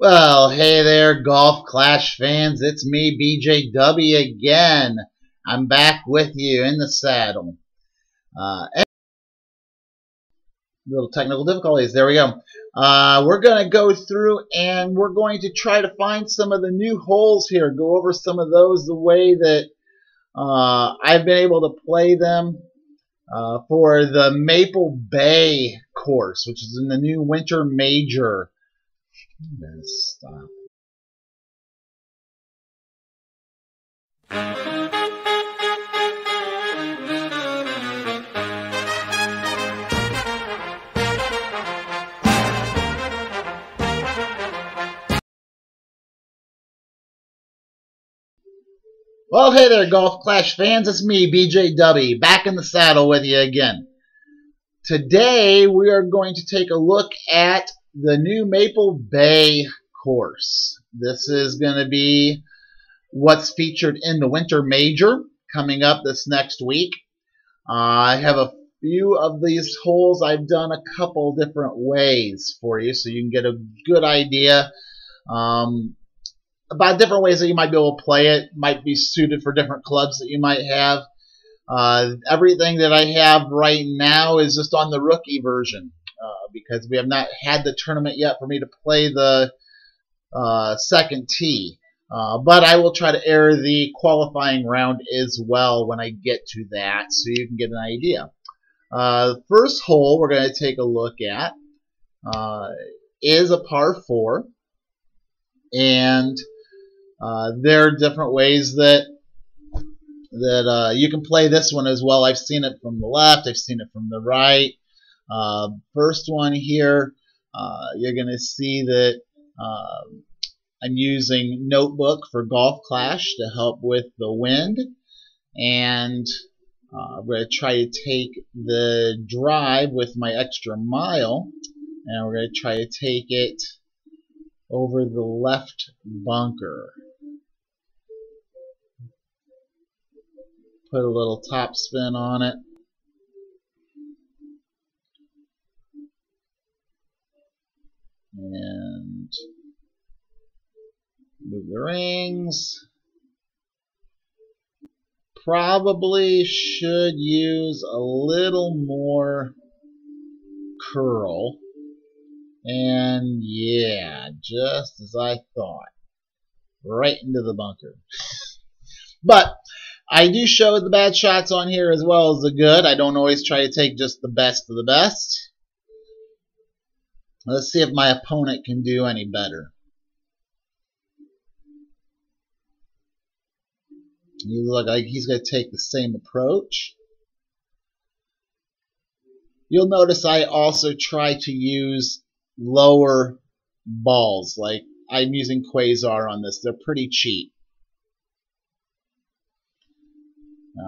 Well, hey there, Golf Clash fans. It's me, BJDubby, again. I'm back with you in the saddle. Little technical difficulties. There we go. We're going to go through and we're going to try to find some of the new holes here. Go over some of those the way that I've been able to play them for the Maple Bay course, which is in the new Winter Major. Stop. Well, hey there, Golf Clash fans. It's me, BJDubby, back in the saddle with you again. Today, we are going to take a look at the new Maple Bay course. This is going to be what's featured in the Winter Major coming up this next week. I have a few of these holes I've done a couple different ways for you, so you can get a good idea about different ways that you might be able to play it. Might be suited for different clubs that you might have. Everything that I have right now is just on the rookie version because we have not had the tournament yet for me to play the second tee. But I will try to air the qualifying round as well when I get to that so you can get an idea. The first hole we're going to take a look at is a par 4. And there are different ways that you can play this one as well. I've seen it from the left. I've seen it from the right. First one here, you're going to see that I'm using Notebook for Golf Clash to help with the wind. And I'm going to try to take the drive with my extra mile. And we're going to try to take it over the left bunker. Put a little top spin on it. And move the rings. Probably should use a little more curl. And yeah, just as I thought. Right into the bunker. But I do show the bad shots on here as well as the good. I don't always try to take just the best of the best. Let's see if my opponent can do any better. You look like he's going to take the same approach. You'll notice I also try to use lower balls. Like I'm using Quasar on this. They're pretty cheap.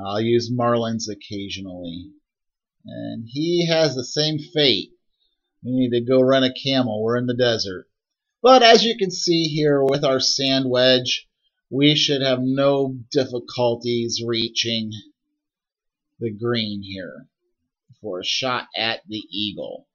I'll use Marlins occasionally. And he has the same fate. We need to go rent a camel. We're in the desert. But as you can see here with our sand wedge, we should have no difficulties reaching the green here for a shot at the eagle.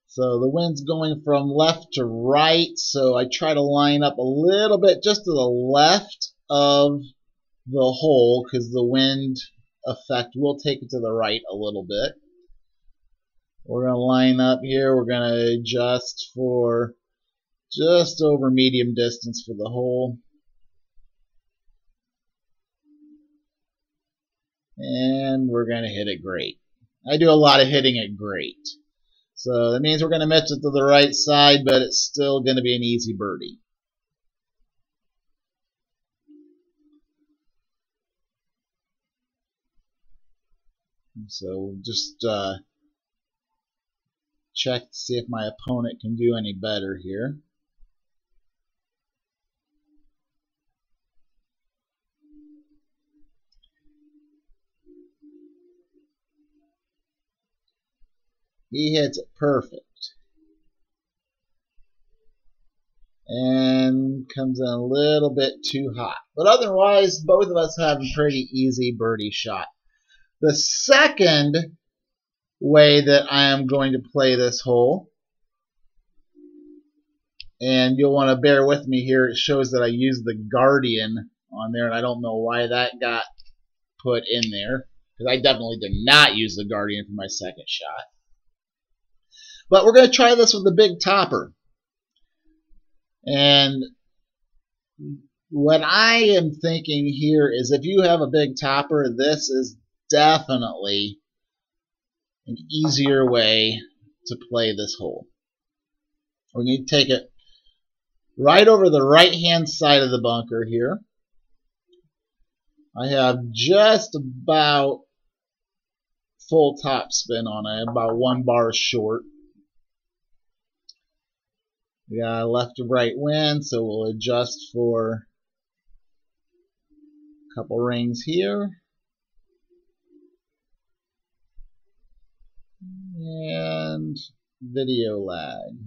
So the wind's going from left to right, so I try to line up a little bit just to the left of the hole because the wind effect will take it to the right a little bit. We're going to line up here. We're going to adjust for just over medium distance for the hole. And we're going to hit it great. I do a lot of hitting it great. So that means we're going to miss it to the right side, but it's still going to be an easy birdie. So just check to see if my opponent can do any better here. He hits it perfect. And comes in a little bit too hot. But otherwise, both of us have a pretty easy birdie shot. The second way that I am going to play this hole, and you'll want to bear with me here, it shows that I used the Guardian on there, and I don't know why that got put in there, because I definitely did not use the Guardian for my second shot. But we're going to try this with the big topper. And what I am thinking here is if you have a big topper, this is definitely an easier way to play this hole. We're going to take it right over the right-hand side of the bunker here. I have just about full top spin on it, about 1 bar short. We got a left to right wind, so we'll adjust for a couple rings here. And video lag.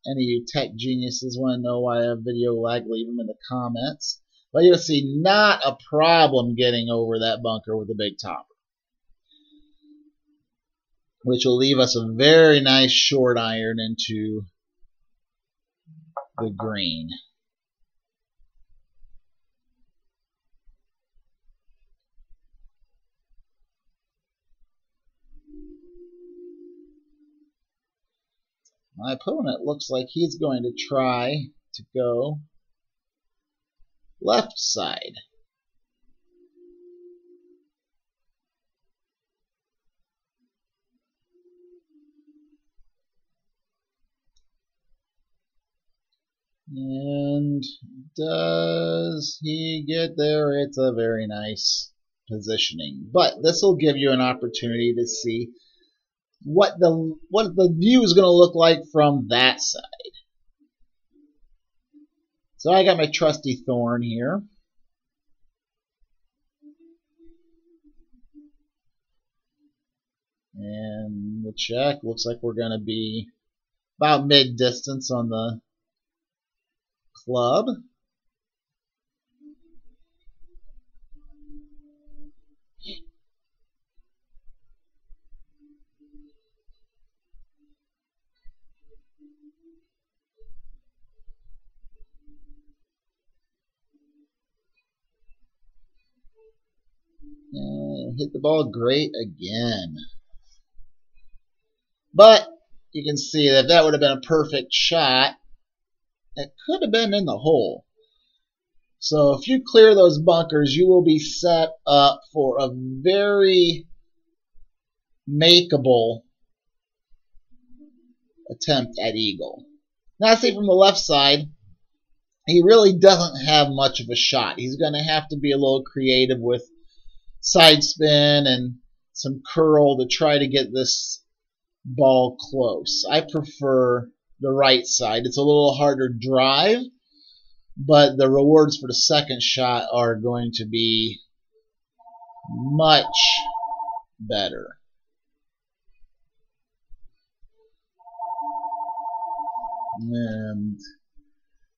Any of you tech geniuses want to know why I have video lag, leave them in the comments. But you'll see not a problem getting over that bunker with a big topper, which will leave us a very nice short iron into the green. My opponent looks like he's going to try to go left side. And does he get there? It's a very nice positioning. But this will give you an opportunity to see what the view is going to look like from that side. So I got my trusty thorn here. And we'll check. Looks like we're going to be about mid-distance on the club. And hit the ball great again. But you can see that that would have been a perfect shot. It could have been in the hole. So if you clear those bunkers, you will be set up for a very makeable attempt at eagle. Now see from the left side, he really doesn't have much of a shot. He's going to have to be a little creative with side spin and some curl to try to get this ball close. I prefer the right side. It's a little harder drive, but the rewards for the second shot are going to be much better. And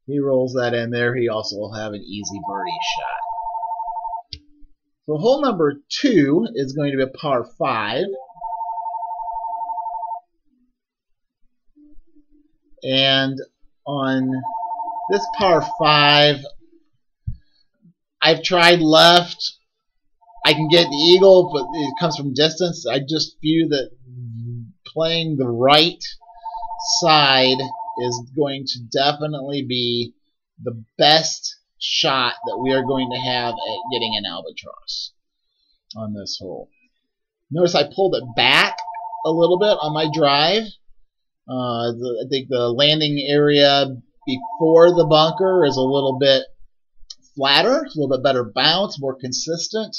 he rolls that in there. He also will have an easy birdie shot. So hole number 2 is going to be a par 5. And on this par 5, I've tried left. I can get the eagle, but it comes from distance. I just view that playing the right side is going to definitely be the best shot that we are going to have at getting an albatross on this hole. Notice I pulled it back a little bit on my drive. I think the landing area before the bunker is a little bit flatter, a little bit better bounce, more consistent.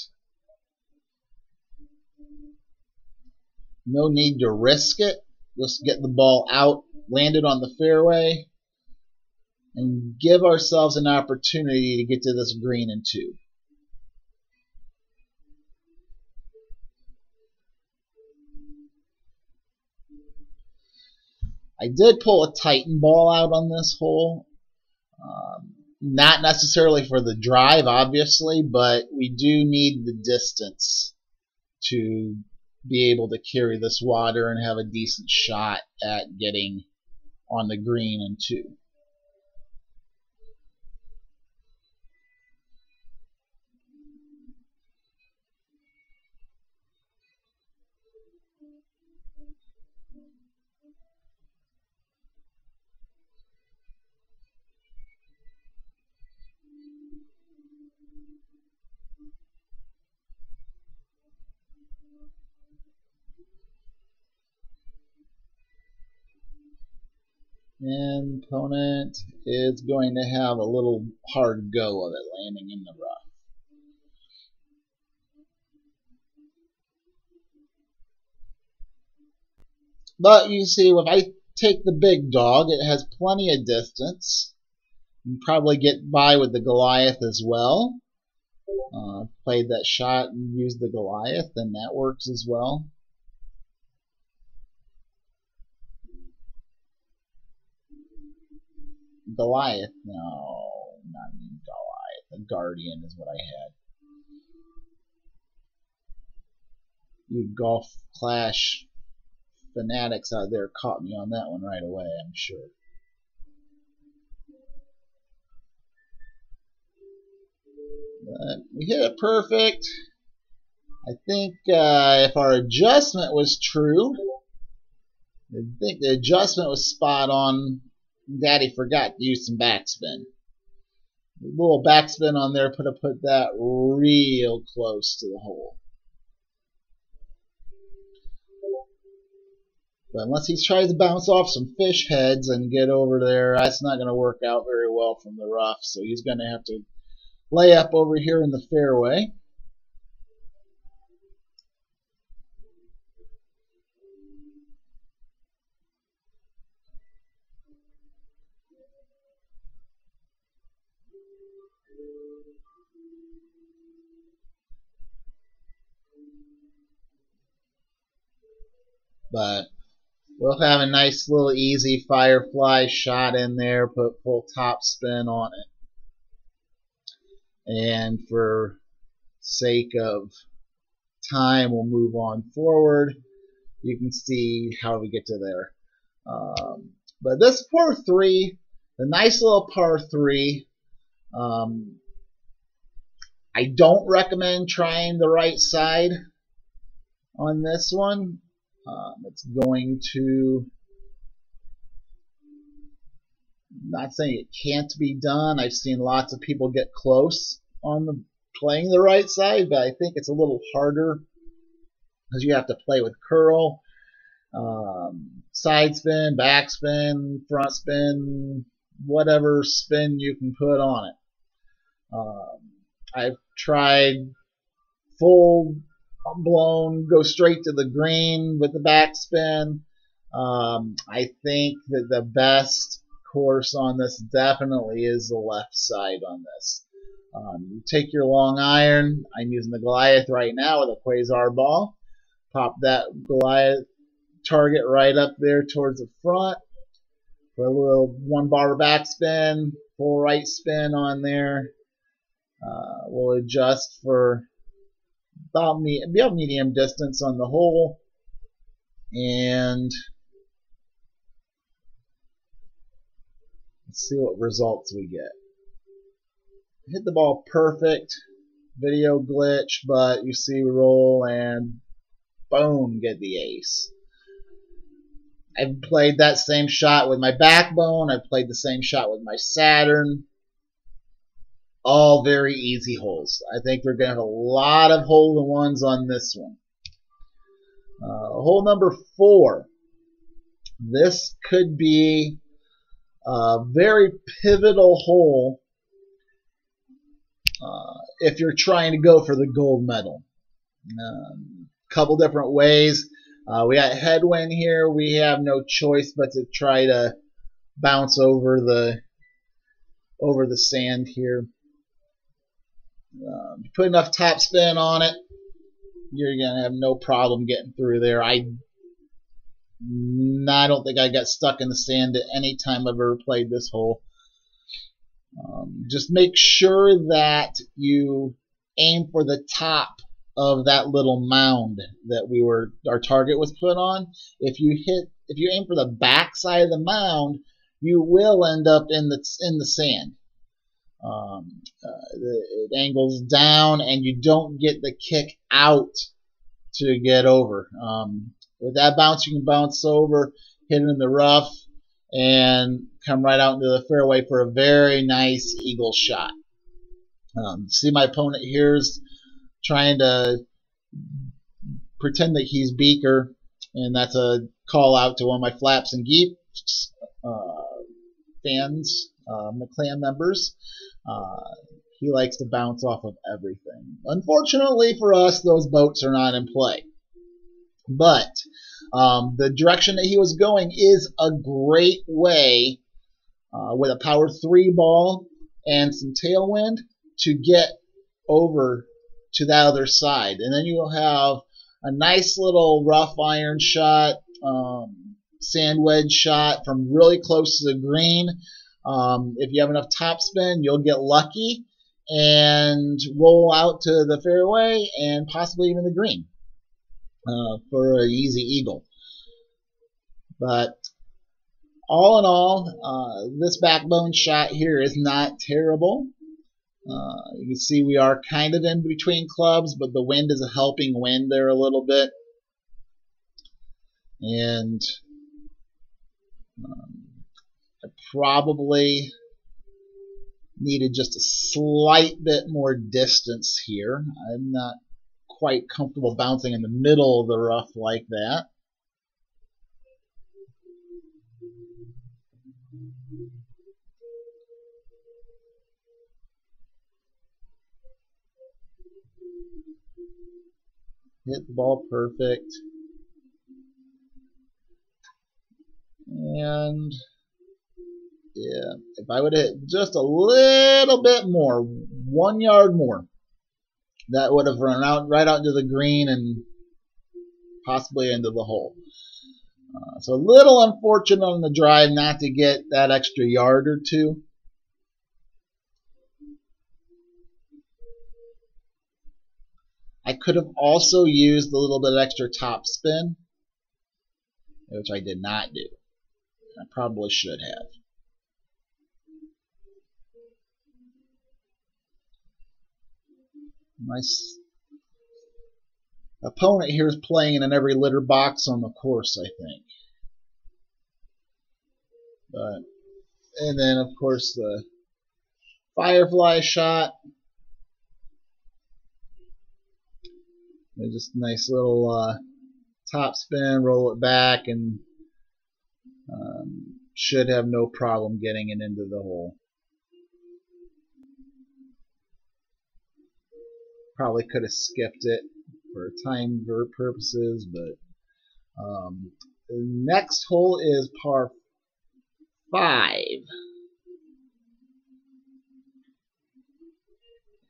No need to risk it. Just get the ball out, land it on the fairway, and give ourselves an opportunity to get to this green in 2. I did pull a Titan ball out on this hole. Not necessarily for the drive, obviously, but we do need the distance to be able to carry this water and have a decent shot at getting on the green in 2. And opponent is going to have a little hard go of it landing in the rough. But you see, if I take the big dog, it has plenty of distance. You can probably get by with the Goliath as well. Played that shot and used the Goliath, and that works as well. Goliath? No, not even Goliath. A Guardian is what I had. You golf clash fanatics out there caught me on that one right away, I'm sure. But we hit it perfect. I think if our adjustment was true, I think the adjustment was spot on. Daddy forgot to use some backspin. A little backspin on there put that real close to the hole. But unless he tries to bounce off some fish heads and get over there, that's not going to work out very well from the rough. So he's going to have to lay up over here in the fairway. But we'll have a nice little easy firefly shot in there, put full top spin on it. And for sake of time, we'll move on forward. You can see how we get to there. But this par 3, the nice little par 3, I don't recommend trying the right side on this one. It's going to, not saying it can't be done. I've seen lots of people get close on playing the right side, but I think it's a little harder because you have to play with curl, side spin, back spin, front spin, whatever spin you can put on it. I've tried full blown, go straight to the green with the backspin. I think that the best course on this definitely is the left side on this. You take your long iron. I'm using the Goliath right now with a Quasar ball. Pop that Goliath target right up there towards the front. Put a little 1-bar backspin, full right spin on there. We'll adjust for about medium distance on the hole, and let's see what results we get. Hit the ball perfect, video glitch, but you see we roll and boom, get the ace. I've played that same shot with my backbone. I've played the same shot with my Saturn. All very easy holes. I think we're going to have a lot of hole-in-ones on this one. Hole number 4. This could be a very pivotal hole if you're trying to go for the gold medal. Couple different ways. We got headwind here. We have no choice but to try to bounce over the sand here. Put enough top spin on it, you're gonna have no problem getting through there. I don't think I got stuck in the sand at any time I've ever played this hole. Just make sure that you aim for the top of that little mound that our target was put on. If you aim for the back side of the mound, you will end up in the sand. It angles down, and you don't get the kick out to get over. With that bounce, you can bounce over, hit it in the rough, and come right out into the fairway for a very nice eagle shot. See, my opponent here is trying to pretend that he's Beaker, and that's a call out to one of my Flaps and Geeks fans, McClan members. He likes to bounce off of everything. Unfortunately for us, those boats are not in play. But the direction that he was going is a great way with a power 3 ball and some tailwind to get over to that other side. And then you'll have a nice little rough iron shot, sand wedge shot from really close to the green. If you have enough topspin, you'll get lucky and roll out to the fairway and possibly even the green for an easy eagle. But all in all, this backbone shot here is not terrible. You can see we are kind of in between clubs, but the wind is a helping wind there a little bit. And I probably needed just a slight bit more distance here. I'm not quite comfortable bouncing in the middle of the rough like that. Hit the ball perfect. And yeah, if I would have hit just a little bit more, 1 yard more, that would have run out right out into the green and possibly into the hole. So a little unfortunate on the drive not to get that extra yard or two. I could have also used a little bit of extra top spin, which I did not do. I probably should have. My opponent here is playing in every litter box on the course, I think. And then, of course, the firefly shot. Just a nice little top spin, roll it back, and should have no problem getting it into the hole. Probably could have skipped it for time purposes, but the next hole is par 5.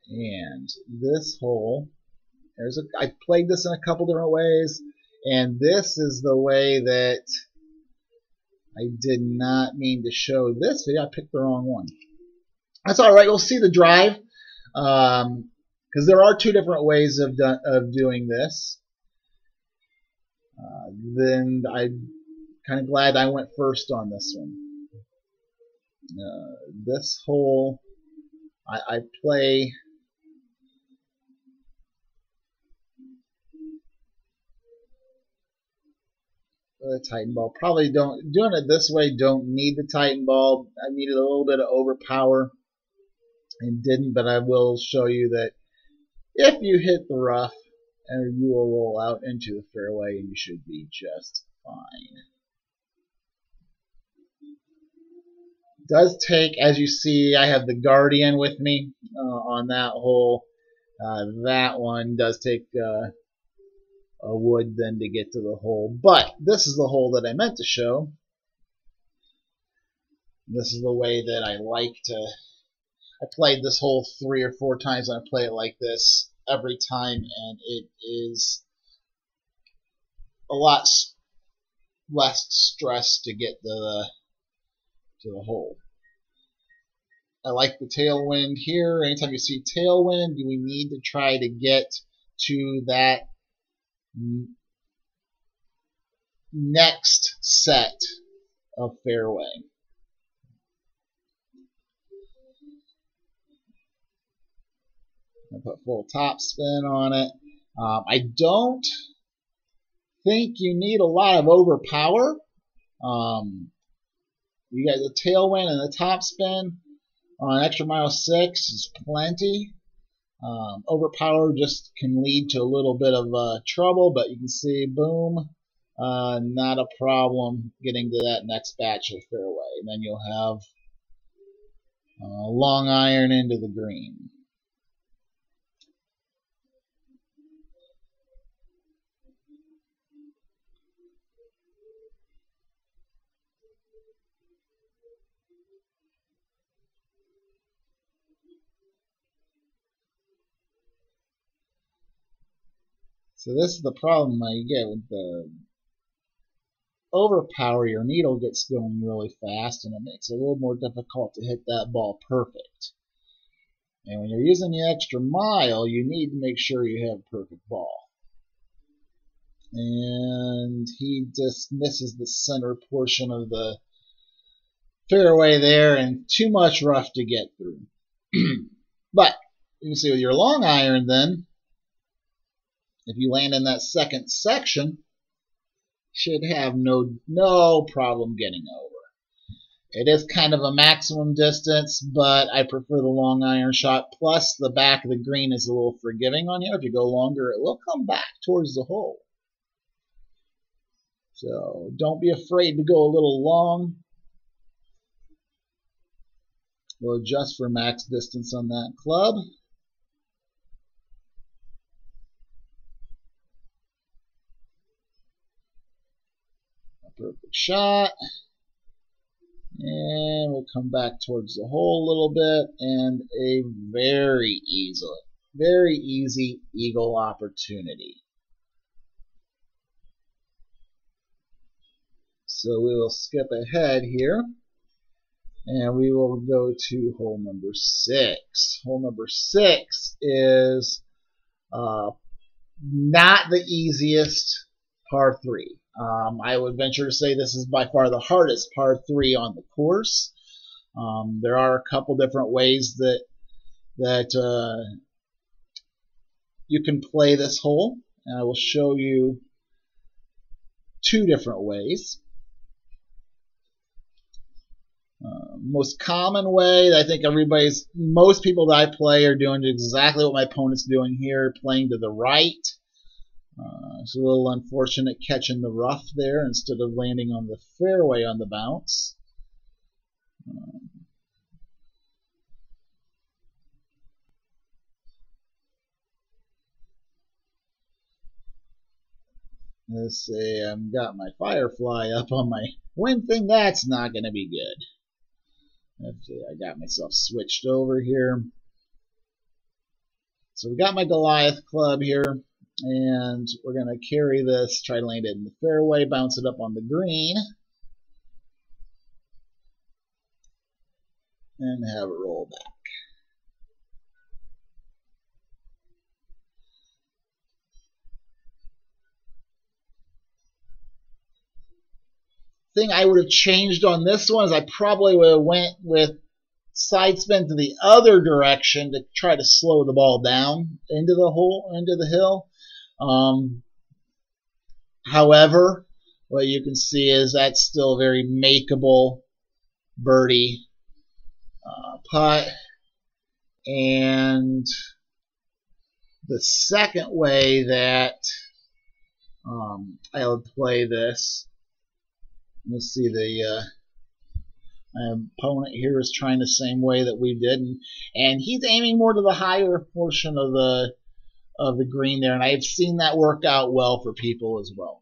And this hole, I played this in a couple different ways, and this is the way that I did not mean to show this video. I picked the wrong one. That's all right. We'll see the drive, because there are 2 different ways of doing this. Then I'm kind of glad I went first on this one. This hole, I play the Titan ball. Probably doing it this way, don't need the Titan ball. I needed a little bit of overpower and didn't, but I will show you that if you hit the rough, you will roll out into the fairway and you should be just fine. It does take, as you see, I have the Guardian with me on that hole. That one does take a wood then to get to the hole. But this is the hole that I meant to show. This is the way that I like to. I played this hole 3 or 4 times, and I play it like this every time, and it is a lot less stress to get to the hole. I like the tailwind here. Anytime you see tailwind, we need to try to get to that next set of fairway. I put full top spin on it. I don't think you need a lot of overpower. You got the tailwind and the top spin on extra mile 6 is plenty. Overpower just can lead to a little bit of trouble, but you can see, boom, not a problem getting to that next batch of fairway. And then you'll have long iron into the green. So this is the problem that you get with the overpower. Your needle gets going really fast, and it makes it a little more difficult to hit that ball perfect. And when you're using the extra mile, you need to make sure you have a perfect ball. And he just misses the center portion of the fairway there, and too much rough to get through. But you can see with your long iron then, if you land in that second section, should have no problem getting over. It is kind of a maximum distance, but I prefer the long iron shot. Plus, the back of the green is a little forgiving on you. If you go longer, it will come back towards the hole. So don't be afraid to go a little long. We'll adjust for max distance on that club. Perfect shot, and we'll come back towards the hole a little bit, and a very easy eagle opportunity. So we will skip ahead here, and we will go to hole number 6. Hole number 6 is not the easiest par 3. I would venture to say this is by far the hardest par 3 on the course. There are a couple different ways that you can play this hole, and I will show you 2 different ways. Most common way, I think most people that I play are doing exactly what my opponent's doing here, playing to the right. It's a little unfortunate catching the rough there instead of landing on the fairway on the bounce. Let's see, I've got my firefly up on my wind thing. That's not going to be good. Let's see, I got myself switched over here. So we got my Goliath club here. And we're going to carry this, try to land it in the fairway, bounce it up on the green, and have it roll back. Thing I would have changed on this one is I probably would have went with side spin to the other direction to try to slow the ball down into the hole, into the hill. However, what you can see is that's still a very makeable birdie putt. And the second way that I would play this, let's see, my opponent here is trying the same way that we did, and he's aiming more to the higher portion of the green there, and I've seen that work out well for people as well,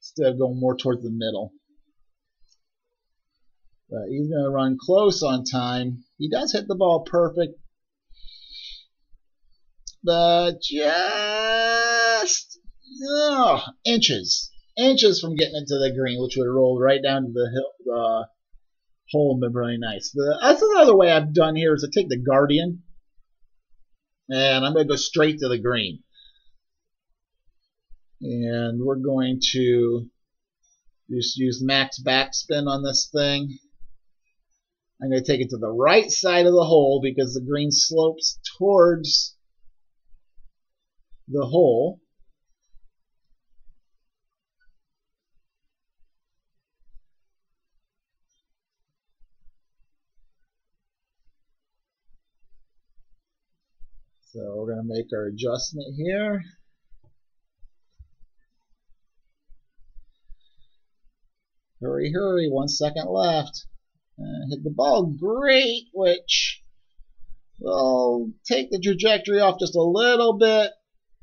instead of going more towards the middle. But he's going to run close on time. He does hit the ball perfect, but just inches inches from getting into the green, which would have rolled right down to the hole and been really nice. That's another way I've done here is to take the Guardian, and I'm going to go straight to the green. And we're going to just use max backspin on this thing. I'm going to take it to the right side of the hole because the green slopes towards the hole. So we're going to make our adjustment here. Hurry, hurry, 1 second left. Hit the ball great, which will take the trajectory off just a little bit,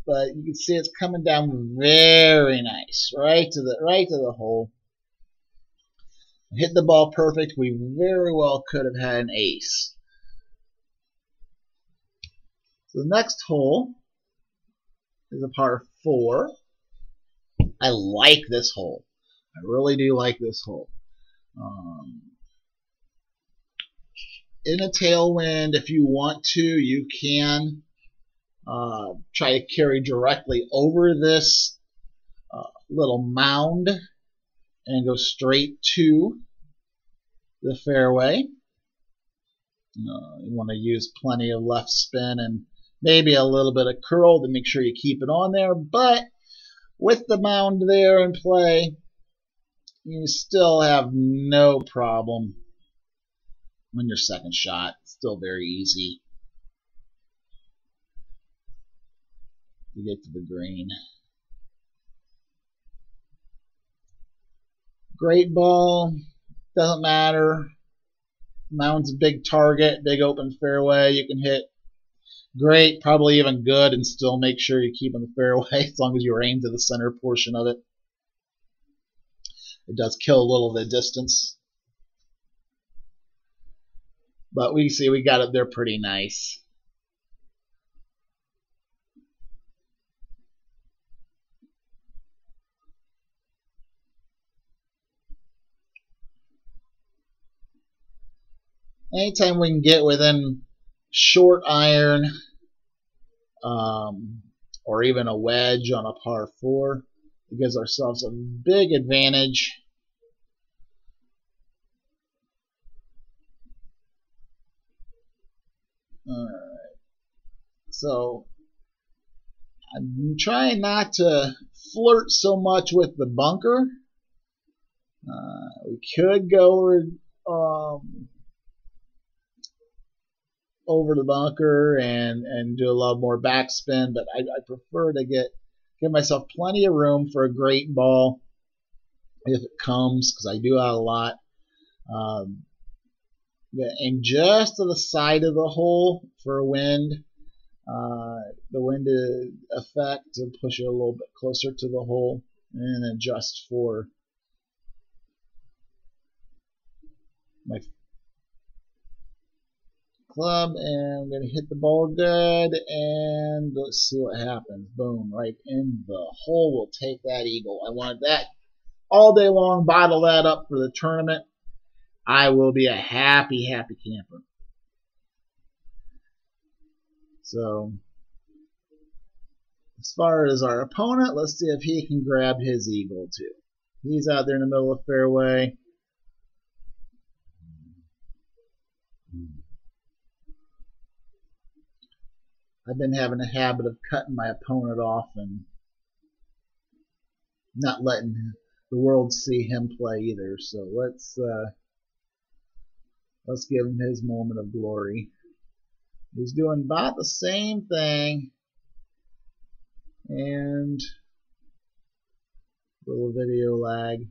but you can see it's coming down very nice, right to the hole. Hit the ball perfect. We very well could have had an ace. So the next hole is a par 4. I like this hole. I really do like this hole. In a tailwind, if you want to, you can try to carry directly over this little mound and go straight to the fairway. You want to use plenty of left spin and maybe a little bit of curl to make sure you keep it on there, but with the mound there in play, you still have no problem on your second shot. It's still very easy to get to the green. Great ball, doesn't matter. Mound's a big target, big open fairway. You can hit great, probably even good, and still make sure you keep in the fairway as long as you aim to the center portion of it. It does kill a little of the distance. But we see we got it there pretty nice. Anytime we can get within short iron or even a wedge on a par 4, it gives ourselves a big advantage. Alright, so I'm trying not to flirt so much with the bunker. We could go over the bunker and do a lot more backspin, but I prefer to give myself plenty of room for a great ball if it comes, because I do that a lot. Aim just to the side of the hole for a wind. The wind effect to push it a little bit closer to the hole, and adjust for my club, and I'm going to hit the ball good, and let's see what happens. Boom, right in the hole. We'll take that eagle. I wanted that all day long, bottle that up for the tournament. I will be a happy, happy camper. So, as far as our opponent, let's see if he can grab his eagle too. He's out there in the middle of the fairway. I've been having a habit of cutting my opponent off and not letting the world see him play either. So let's give him his moment of glory. He's doing about the same thing, and little video lag.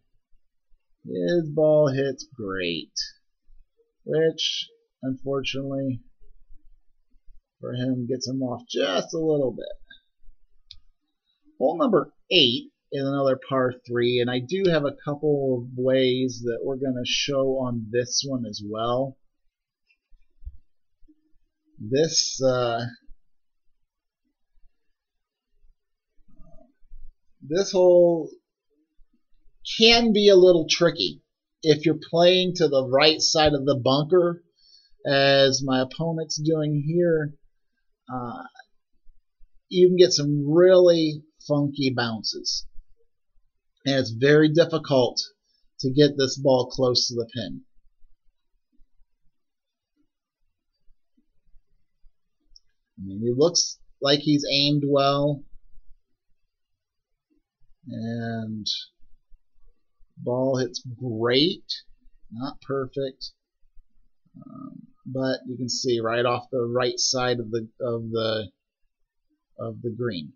His ball hits great, which unfortunately for him gets him off just a little bit. Hole number 8 is another par 3, and I do have a couple of ways that we're going to show on this one as well. This this hole can be a little tricky. If you're playing to the right side of the bunker, as my opponent's doing here, you can get some really funky bounces. And it's very difficult to get this ball close to the pin. I mean, he looks like he's aimed well. And ball hits great. Not perfect. But you can see right off the right side of the green.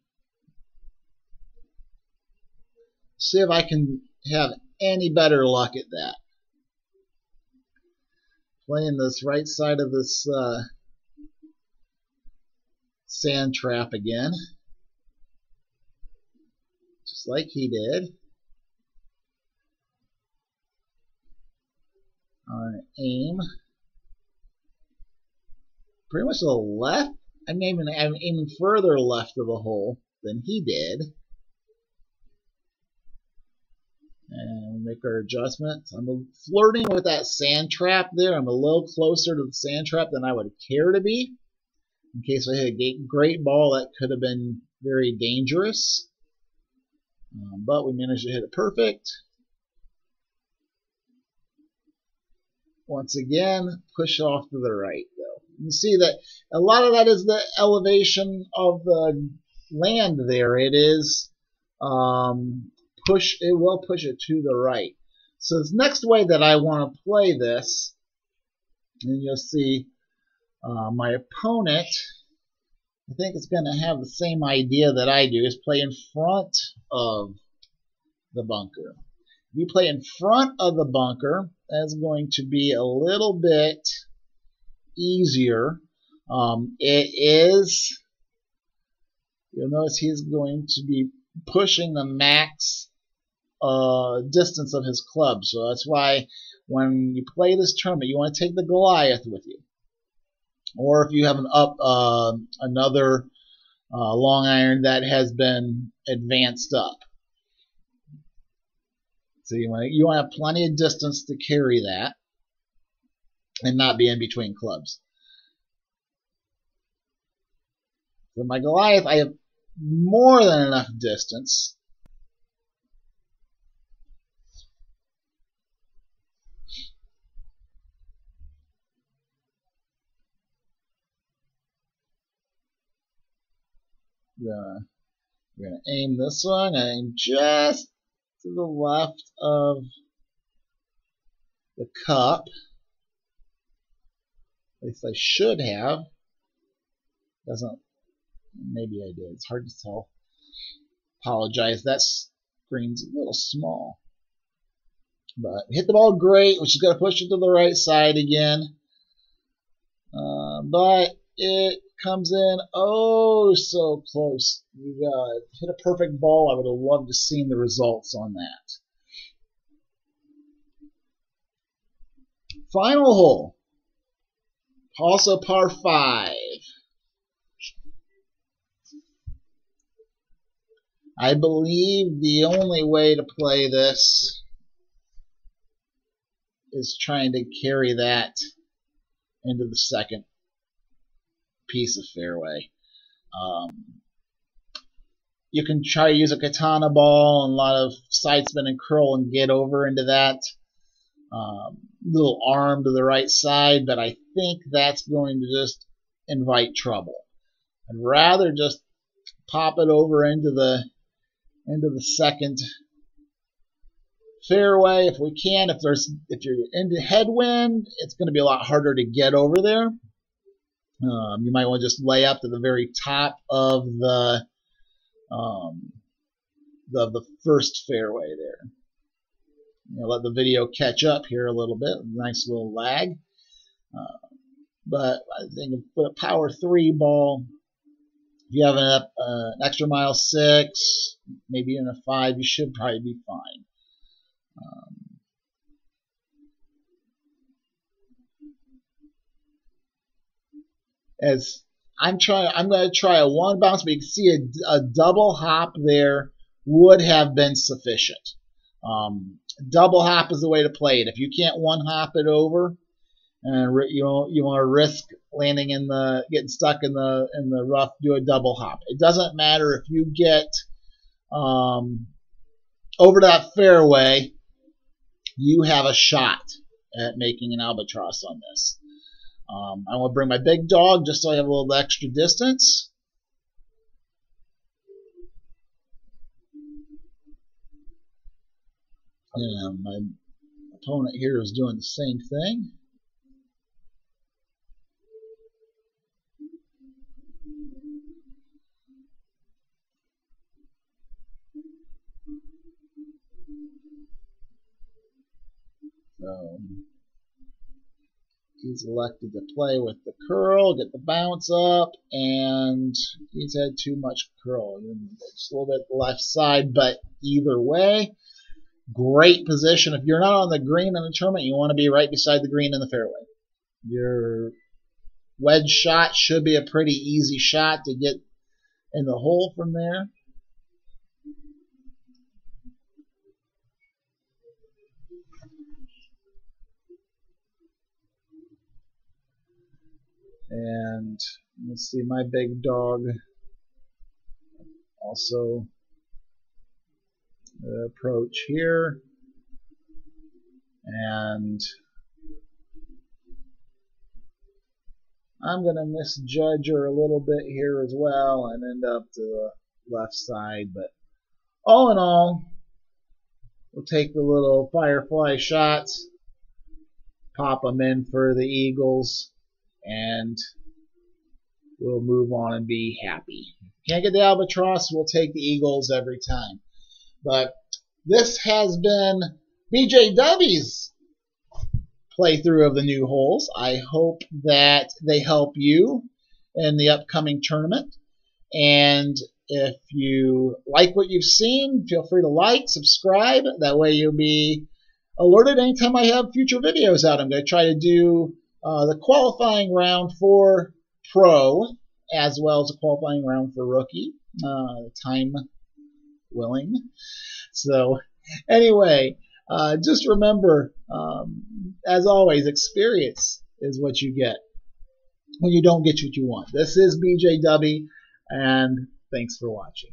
See if I can have any better luck at that. Playing this right side of this sand trap again, just like he did. Alright, aim. Pretty much to the left. I'm aiming further left of the hole than he did. And we'll make our adjustments. I'm flirting with that sand trap there. I'm a little closer to the sand trap than I would care to be. In case I hit a great ball, that could have been very dangerous. But we managed to hit it perfect. Once again, push off to the right, though. You can see that a lot of that is the elevation of the land there. It is it will push it to the right. So this next way that I want to play this, and you'll see my opponent, I think it's going to have the same idea that I do, is play in front of the bunker. If you play in front of the bunker, that's going to be a little bit easier. It is, you'll notice he's going to be pushing the max distance of his club. So that's why when you play this tournament, you want to take the Goliath with you. Or if you have another long iron that has been advanced up. So you want to have plenty of distance to carry that and not be in between clubs. So my Goliath, I have more than enough distance. We're going to aim this one and just to the left of the cup. At least I should have. Doesn't. Maybe I did. It's hard to tell. Apologize. That screen's a little small. But we hit the ball great. We just got to push it to the right side again. But it comes in oh so close. We hit a perfect ball. I would have loved to seen the results on that. Final hole. Also par 5. I believe the only way to play this is trying to carry that into the second piece of fairway. You can try to use a katana ball and a lot of side spin and curl and get over into that little arm to the right side, but I think that's going to just invite trouble. I'd rather just pop it over into the second fairway if we can. If you're into headwind, it's going to be a lot harder to get over there. You might want to just lay up to the very top of the first fairway there. Let the video catch up here a little bit. Nice little lag. But I think with a power 3 ball, if you have an extra mile 6, maybe even a 5, you should probably be fine. As I'm going to try a 1 bounce, but you can see a double hop there would have been sufficient. Double hop is the way to play it. If you can't one hop it over, and you want to risk landing in getting stuck in the rough, do a double hop. It doesn't matter if you get over that fairway, you have a shot at making an albatross on this. I want to bring my big dog just so I have a little extra distance. And my opponent here is doing the same thing. So he's elected to play with the curl, get the bounce up, and he's had too much curl. Just a little bit left side, but either way, great position. If you're not on the green in the tournament, you want to be right beside the green in the fairway. Your wedge shot should be a pretty easy shot to get in the hole from there. And let's see, my big dog also approach here, and I'm going to misjudge her a little bit here as well and end up to the left side. But all in all, we'll take the little firefly shots, pop them in for the eagles, and we'll move on and be happy. Can't get the albatross, we'll take the eagles every time. But this has been BJDubby's playthrough of the new holes. I hope that they help you in the upcoming tournament. And if you like what you've seen, feel free to like, subscribe. That way you'll be alerted anytime I have future videos out. I'm going to try to do the qualifying round for Pro, as well as a qualifying round for Rookie, time willing. So, anyway, just remember, as always, experience is what you get when you don't get what you want. This is BJDubby, and thanks for watching.